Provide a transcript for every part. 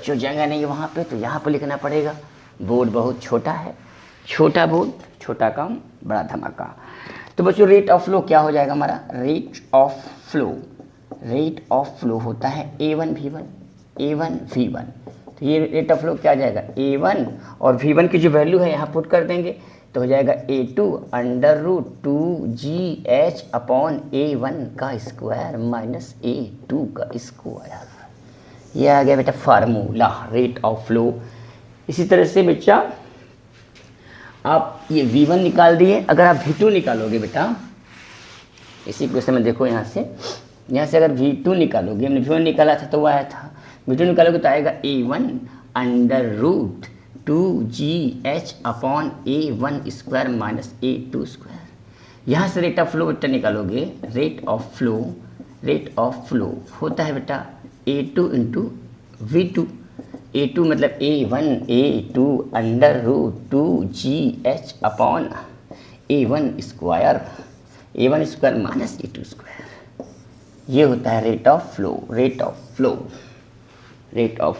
बच्चों जगह नहीं वहाँ पे, तो यहाँ पर लिखना पड़ेगा। बोर्ड बहुत छोटा है, छोटा बोर्ड छोटा काम बड़ा धमाका। तो बच्चों रेट ऑफ फ्लो क्या हो जाएगा हमारा, रेट ऑफ फ्लो होता है A1 V1। तो ये रेट ऑफ फ्लो क्या आ जाएगा A1, और V1 की जो वैल्यू है यहाँ पुट कर देंगे तो हो जाएगा A2 √2GH अपॉन A1 का स्क्वायर माइनस A2 का स्क्वायर। ये आ गया बेटा फार्मूला रेट ऑफ फ्लो। इसी तरह से बच्चा आप ये V1 निकाल दिए, अगर आप V2 निकालोगे बेटा, इसी क्वेश्चन में देखो यहाँ से अगर V2 निकालोगे, हमने V1 निकाला था तो वो आया था, V2 निकालोगे तो आएगा A1 √2GH upon A1 square minus A2 square. यहाँ से रेट ऑफ फ्लो बेटा निकालोगे, रेट ऑफ फ्लो होता है बेटा A2 इंटू V2। A2 मतलब A2 √2GH upon A1 square minus A2 square. ये होता है रेट ऑफ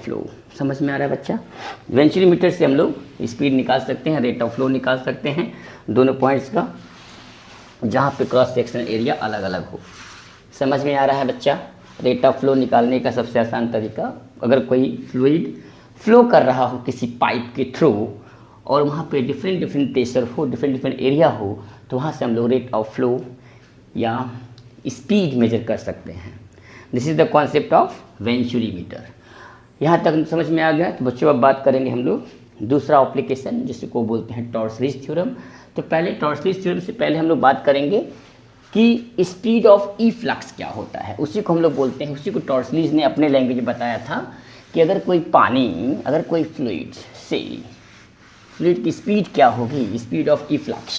फ्लो। समझ में आ रहा है बच्चा। इवेंचुअली मीटर से हम लोग स्पीड निकाल सकते हैं, रेट ऑफ फ्लो निकाल सकते हैं दोनों पॉइंट्स का, जहाँ पे क्रॉस सेक्शनल एरिया अलग अलग हो। समझ में आ रहा है बच्चा। रेट ऑफ फ्लो निकालने का सबसे आसान तरीका, अगर कोई फ्लूइड फ्लो कर रहा हो किसी पाइप के थ्रू और वहाँ पे डिफरेंट प्रेशर हो, डिफरेंट एरिया हो, तो वहाँ से हम लोग रेट ऑफ फ्लो या स्पीड मेजर कर सकते हैं। This is the concept of venturi meter. यहाँ तक समझ में आ गया। तो बच्चों अब बात करेंगे हम लोग दूसरा एप्लीकेशन जिसे को बोलते हैं टॉर्सलीज थ्योरम। तो पहले टॉर्सलीज थ्योरम से पहले हम लोग बात करेंगे कि स्पीड ऑफ ई फ्लक्स क्या होता है, उसी को हम लोग बोलते हैं, उसी को टॉर्सलीज ने अपने लैंग्वेज में बताया था कि अगर कोई फ्लूइड की स्पीड क्या होगी, स्पीड ऑफ ई फ्लक्स।